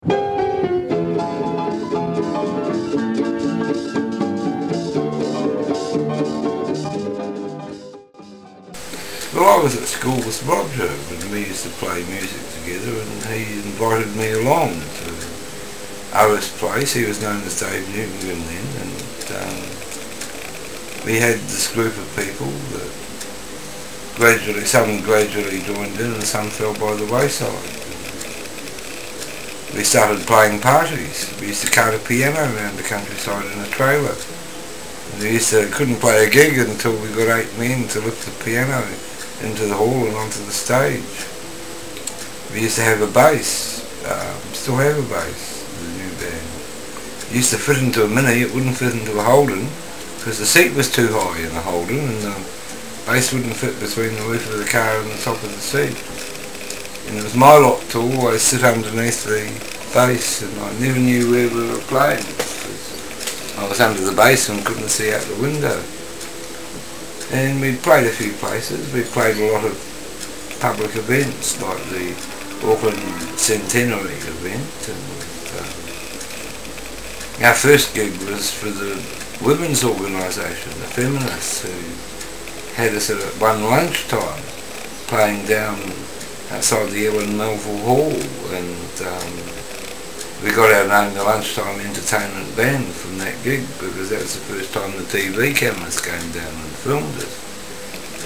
Well, I was at school with Roger and we used to play music together, and he invited me along to Owen's place. He was known as Dave Newton then, and we had this group of people that some gradually joined in and some fell by the wayside. We started playing parties. We used to cart a piano around the countryside in a trailer. And we couldn't play a gig until we got 8 men to lift the piano into the hall and onto the stage. We used to have a bass, still have a bass, the new band. It used to fit into a Mini, it wouldn't fit into a Holden, because the seat was too high in the Holden and the bass wouldn't fit between the roof of the car and the top of the seat. And it was my lot to always sit underneath the bass, and I never knew where we were playing, because I was under the bass and couldn't see out the window. And we played a few places. We played a lot of public events like the Auckland Centenary event, and our first gig was for the women's organisation, the feminists, who had us at one lunchtime playing down outside the Ellen Melville Hall, and we got our name, the Lunchtime Entertainment Band, from that gig, because that was the first time the TV cameras came down and filmed us.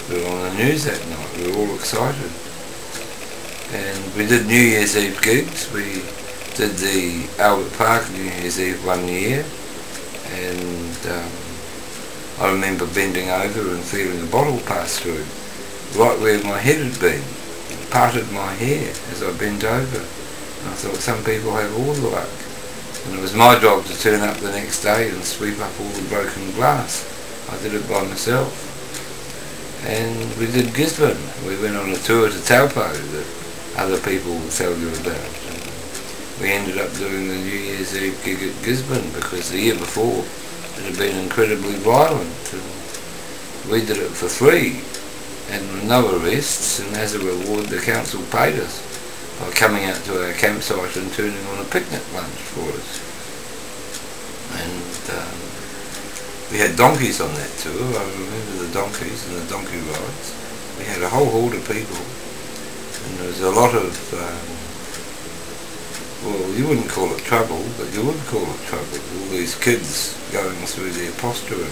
We were on the news that night, we were all excited. And we did New Year's Eve gigs. We did the Albert Park New Year's Eve one year, and I remember bending over and feeling a bottle pass through, right where my head had been. It parted my hair as I bent over. I thought, some people have all the luck. And it was my job to turn up the next day and sweep up all the broken glass. I did it by myself. And we did Gisborne. We went on a tour to Taupo that other people will tell you about. And we ended up doing the New Year's Eve gig at Gisborne because the year before it had been incredibly violent. And we did it for free and no arrests, and as a reward the council paid us by coming out to our campsite and turning on a picnic lunch for us. And we had donkeys on that tour. I remember the donkeys and the donkey rides. We had a whole horde of people, and there was a lot of, well, you wouldn't call it trouble, but you would call it trouble. All these kids going through their posturing.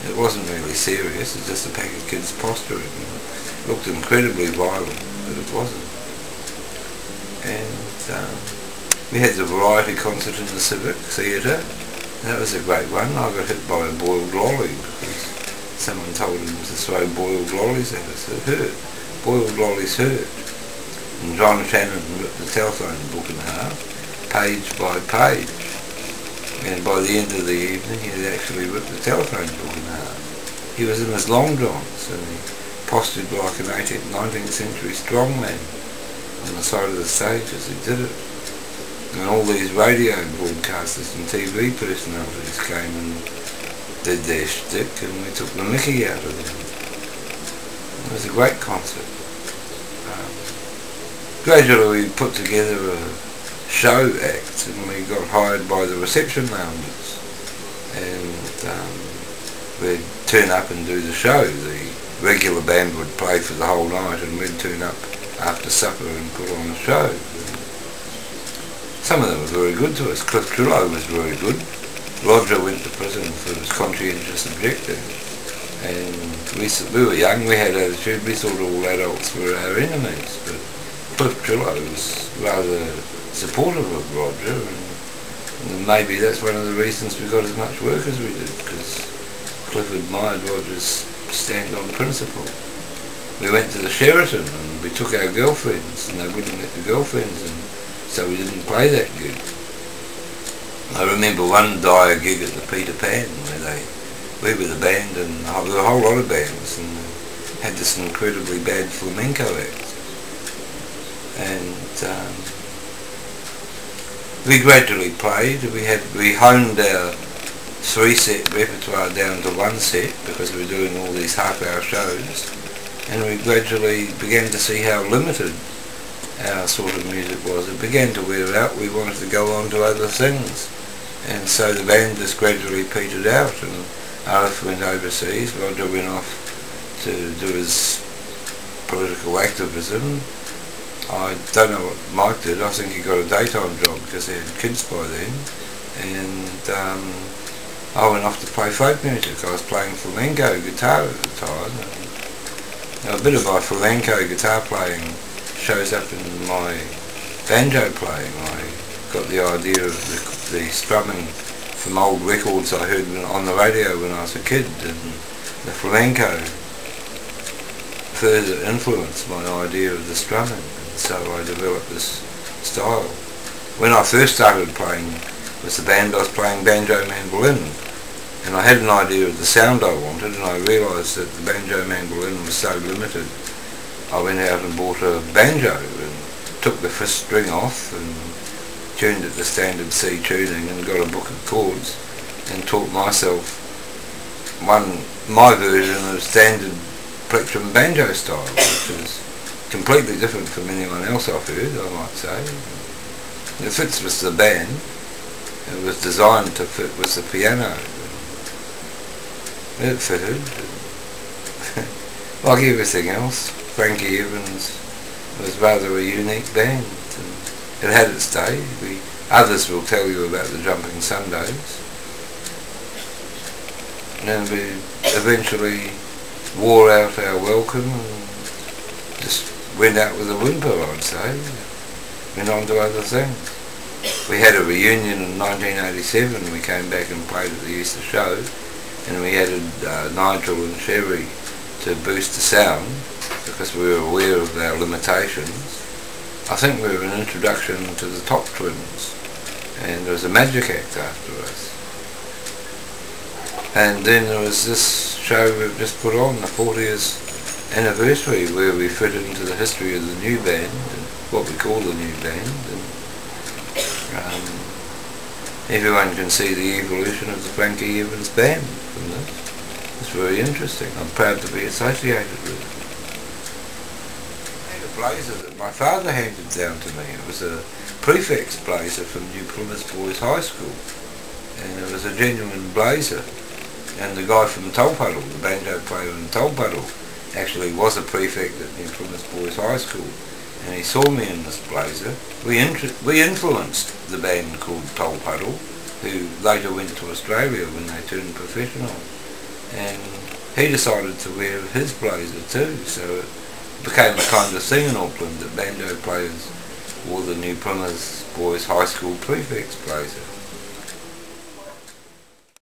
It wasn't really serious, it's just a pack of kids posturing. It looked incredibly violent, but it wasn't. And we had the variety concert in the Civic Theatre. That was a great one. I got hit by a boiled lolly because someone told him to throw boiled lollies at us. It hurt. Boiled lollies hurt. And John Shannon ripped the telephone book in half, page by page. And by the end of the evening he had actually ripped the telephone book in half. He was in his long johns and he postured like an 19th century strongman on the side of the stage as he did it. And all these radio broadcasters and TV personalities came and did their shtick, and we took the mickey out of them. It was a great concert. Gradually we put together a show act, and we got hired by the reception lounges, and we'd turn up and do the show. The regular band would play for the whole night and we'd turn up after supper and put on a show. Some of them were very good to us. Cliff Trillo was very good. Roger went to prison for his conscientious objecting. And we were young, we had attitude, we thought all adults were our enemies, but Cliff Trillo was rather supportive of Roger, and maybe that's one of the reasons we got as much work as we did, because Cliff admired Roger's stand on principle. We went to the Sheraton and we took our girlfriends, and they wouldn't let the girlfriends in, so we didn't play that gig. I remember one dire gig at the Peter Pan where we were the band, and there were a whole lot of bands, and had this incredibly bad flamenco act. And we gradually played. We honed our 3-set repertoire down to 1 set because we were doing all these half-hour shows, and we gradually began to see how limited our sort of music was. It began to wear out. We wanted to go on to other things, and so the band just gradually petered out, and Arif went overseas. Roger went off to do his political activism. I don't know what Mike did. I think he got a daytime job because he had kids by then, and I went off to play folk music. I was playing flamenco guitar at the time. And a bit of my flamenco guitar playing shows up in my banjo playing. I got the idea of the strumming from old records I heard on the radio when I was a kid, and the flamenco further influenced my idea of the strumming, and so I developed this style. When I first started playing with the band, I was playing banjo mandolin, and I had an idea of the sound I wanted, and I realised that the banjo mandolin was so limited. I went out and bought a banjo and took the fifth string off and tuned it to standard C tuning and got a book of chords and taught myself my version of standard plectrum banjo style, which is completely different from anyone else I've heard, I might say. It fits with the band. It was designed to fit with the piano. It fitted. Like everything else, Frankie Evans was rather a unique band, and it had its day. Others will tell you about the Jumping Sundays. And then we eventually wore out our welcome and just went out with a whimper, I'd say. Went on to other things. We had a reunion in 1987. We came back and played at the Easter show, and we added Nigel and Sherry to boost the sound because we were aware of our limitations. I think we were an introduction to the Top Twins, and there was a Magic Act after us. And then there was this show we've just put on, the 40th anniversary, where we fit into the history of the new band, and what we call the new band. And everyone can see the evolution of the Frankie Evans band from this. It's very interesting. I'm proud to be associated with it. I had a blazer that my father handed down to me. It was a prefect's blazer from New Plymouth Boys High School, and it was a genuine blazer. And the guy from Tolpuddle, the banjo player in Tolpuddle, actually was a prefect at New Plymouth Boys High School, and he saw me in this blazer. We influenced the band called Tolpuddle, who later went to Australia when they turned professional, and he decided to wear his blazer too, so it became a kind of thing in Auckland that banjo players wore the New Plymouth Boys High School prefect's blazer.